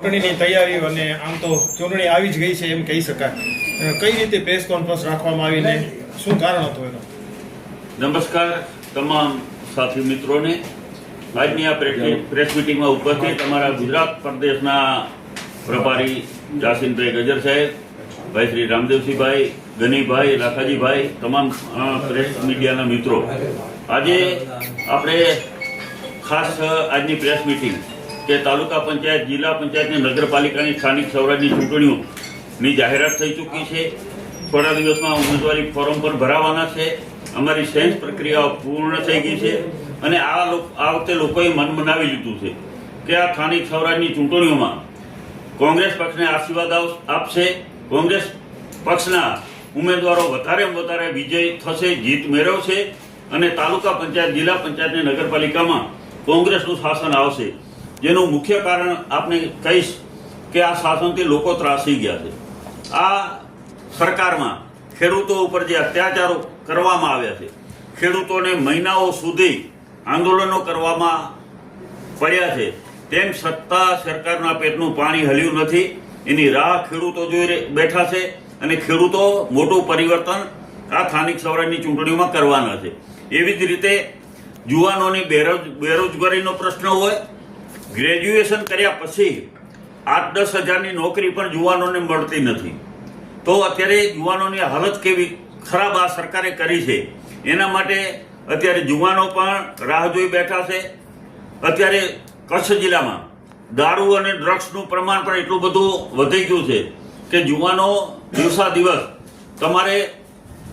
ચૂંટણીની તૈયારીઓ અને આમ તો ચૂંટણી આવી જ ગઈ છે એમ કહી શકાય. કઈ રીતે પ્રેસ કોન્ફરન્સ રાખવામાં આવીને શું કારણ હતું એનું? નમસ્કાર તમામ સાથી મિત્રોને. આજની આ પ્રેસ મિટિંગમાં ઉપસ્થિત અમારા ગુજરાત પ્રદેશના પ્રભારી જાસીનભાઈ ગજર સાહેબ, ભાઈ શ્રી રામદેવસિંહભાઈ, ગનીભાઈ, લાખાજીભાઈ, તમામ પ્રેસ મીડિયાના મિત્રો, આજે આપણે ખાસ આજની પ્રેસ મિટિંગ કે તાલુકા પંચાયત, જિલ્લા પંચાયત અને નગરપાલિકાની સ્થાનિક સ્વરાજની ચૂંટણીઓની જાહેરાત થઈ ચૂકી છે. થોડા દિવસમાં ઉમેદવારી ફોર્મ પર ભરાવાના છે. અમારી સેન્સ પ્રક્રિયાઓ પૂર્ણ થઈ ગઈ છે અને આ વખતે લોકોએ મન બનાવી લીધું છે કે આ સ્થાનિક સ્વરાજની ચૂંટણીઓમાં કોંગ્રેસ પક્ષને આશીર્વાદ આપશે. કોંગ્રેસ પક્ષના ઉમેદવારો વધારે વિજય થશે, જીત મેળવશે અને તાલુકા પંચાયત, જિલ્લા પંચાયત અને નગરપાલિકામાં કોંગ્રેસનું શાસન આવશે. જેનું મુખ્ય કારણ આપને કહીશ કે આ શાસનથી લોકો ત્રાસી ગયા છે. આ સરકારમાં ખેડૂતો ઉપર જે અત્યાચારો કરવામાં આવ્યા છે, ખેડૂતોને મહિનાઓ સુધી આંદોલનો કરવામાં પડ્યા છે, તેમ છતાં સરકારના પેટનું પાણી હલ્યું નથી. એની રાહ ખેડૂતો જોઈ બેઠા છે અને ખેડૂતો મોટું પરિવર્તન આ સ્થાનિક સ્વરાજની ચૂંટણીઓમાં કરવાના છે. એવી જ રીતે યુવાનોની બેરોજગારીનો પ્રશ્ન હોય, ગ્રેજ્યુએશન કર્યા પછી 8-10 હજારની નોકરી પણ યુવાનોને મળતી નથી. તો અત્યારે યુવાનોની હાલત કેવી ખરાબ આ સરકારે કરી છે, એના માટે અત્યારે યુવાનો પણ રાહ જોઈ બેઠા છે. અત્યારે કચ્છ જિલ્લામાં દારૂ અને ડ્રગ્સનું પ્રમાણ પણ એટલું બધું વધી ગયું છે કે યુવાનો દિવસા દિવસ તમારે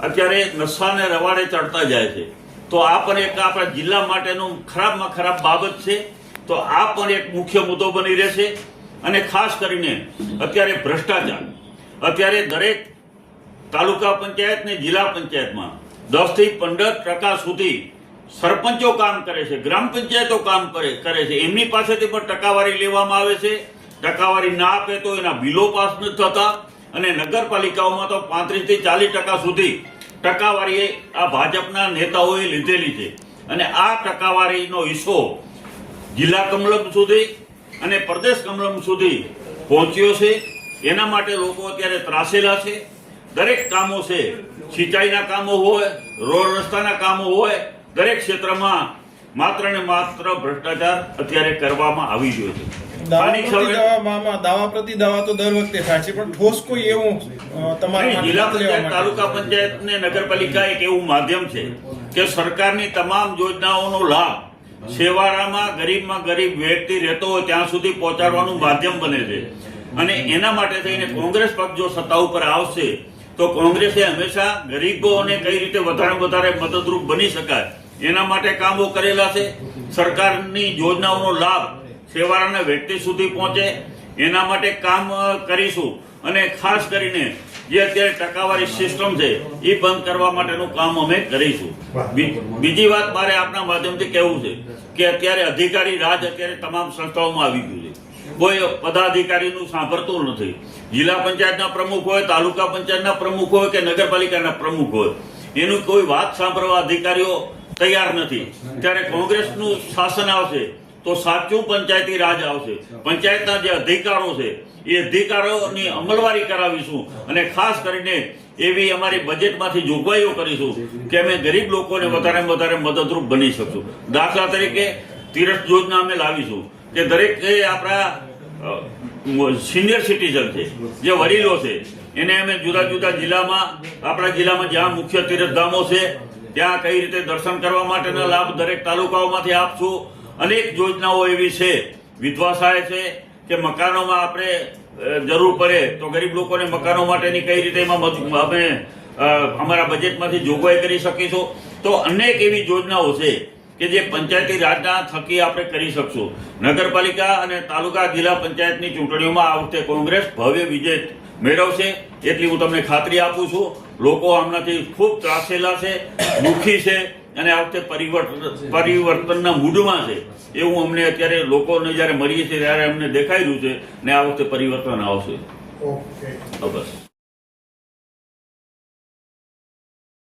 અત્યારે નશાને રવાડે ચડતા જાય છે. તો આ પણ એક આપણા જિલ્લા માટેનું ખરાબમાં ખરાબ બાબત છે. તો આ પણ એક મુખ્ય મુદ્દો બની રહેશે. અને ખાસ કરીને અત્યારે ભ્રષ્ટાચાર, અત્યારે દરેક તાલુકા પંચાયત ને જિલ્લા પંચાયતમાં 10 થી 15% સુધી સરપંચો કામ કરે છે, ગ્રામ પંચાયતો કામ કરે છે. એમની પાસેથી પણ ટકાવારી લેવામાં આવે છે. ટકાવારી ના આપે તો એના બિલો પાસ નથી થતા અને નગરપાલિકાઓમાં તો 35 થી 40% સુધી ટકાવારી આ ભાજપના નેતાઓએ લીધેલી છે. અને આ ટકાવારીનો હિસ્સો જિલ્લા કમલમ સુધી અને પ્રદેશ કમલમ સુધી પહોંચ્યો છે. એના માટે લોકો અત્યારે ત્રાસેલા છે. દરેક કામો છે, સિંચાઈના કામો હોય, રોડ રસ્તાના કામો હોય, દરેક ક્ષેત્રમાં માત્ર ને માત્ર ભ્રષ્ટાચાર અત્યારે કરવામાં આવી ગયો છે. દાવા પ્રતિ દાવા તો દર વખતે થાય છે, પણ ઠોસ કોઈ એવું તમારા જિલ્લા પંચાયત, તાલુકા પંચાયત ને નગરપાલિકા એક એવું માધ્યમ છે કે સરકારની તમામ યોજનાઓનો લાભ છેવાડામાં ગરીબ વ્યક્તિ રહેતો હોય ત્યાં સુધી પહોંચાડવાનું માધ્યમ બને છે. અને એના માટે થઈને કોંગ્રેસ પક્ષ જો સત્તા ઉપર આવશે તો કોંગ્રેસે હંમેશા ગરીબોને કઈ રીતે વધારે મદદરૂપ બની શકાય એના માટે કામો કરેલા છે. સરકારની યોજનાઓનો લાભ છેવાડાના વ્યક્તિ સુધી પહોંચે એના માટે કામ કરીશું. અને ખાસ કરીને જે અત્યારે ટકાવારી સિસ્ટમ છે એ બંધ કરવા માટેનું કામ અમે કરીશું. બીજી વાત મારે આપના માધ્યમથી કહેવું છે કે અત્યારે અધિકારી રાજ અત્યારે તમામ સંસ્થાઓમાં આવી ગયું છે. કોઈ પદાધિકારીનું સાંભળતું નથી. જિલ્લા પંચાયતના પ્રમુખ હોય, તાલુકા પંચાયતના પ્રમુખ હોય કે નગરપાલિકાના પ્રમુખ હોય, એનું કોઈ વાત સાંભળવા અધિકારીઓ તૈયાર નથી. ત્યારે કોંગ્રેસનું શાસન આવશે તો સાચું પંચાયતી રાજ આવશે. પંચાયતના જે અધિકારો છે એ અધિકારોની અમલવારી કરાવીશું અને ખાસ કરીને એવી અમારી બજેટમાંથી જોગવાઈઓ કરીશું કે અમે ગરીબ લોકોને વધારે મદદરૂપ બની શકશું. દાખલા તરીકે તીરથ યોજના અમે લાવીશું કે દરેક આપણા સિનિયર સિટીઝન છે, જે વડીલો છે, એને અમે જુદા જિલ્લામાં, આપણા જિલ્લામાં જ્યાં મુખ્ય તીર્થધામો છે ત્યાં કઈ રીતે દર્શન કરવા માટેના લાભ દરેક તાલુકાઓમાંથી આપશું. અનેક યોજનાઓ એવી છે, વિધવા સહાય છે કે મકાનોમાં આપણે જરૂર પડે તો ગરીબ લોકોને મકાનો માટેની કઈ રીતે એમાં અમે અમારા બજેટમાંથી જોગવાઈ કરી શકીશું. તો અનેક એવી યોજનાઓ છે કે જે પંચાયતી રાજના થકી આપણે કરી શકશું. નગરપાલિકા અને તાલુકા, જિલ્લા પંચાયતની ચૂંટણીઓમાં આ વખતે કોંગ્રેસ ભવ્ય વિજય મેળવશે એટલી હું તમને ખાતરી આપું છું. લોકો આમનાથી ખૂબ ત્રાસેલા છે, દુઃખી છે અને આ વખતે પરિવર્તનના મૂડમાં છે એવું અમને અત્યારે લોકોને જયારે મળીએ છીએ ત્યારે અમને દેખાઈ રહ્યું છે. ને આ વખતે પરિવર્તન આવશે. બસ.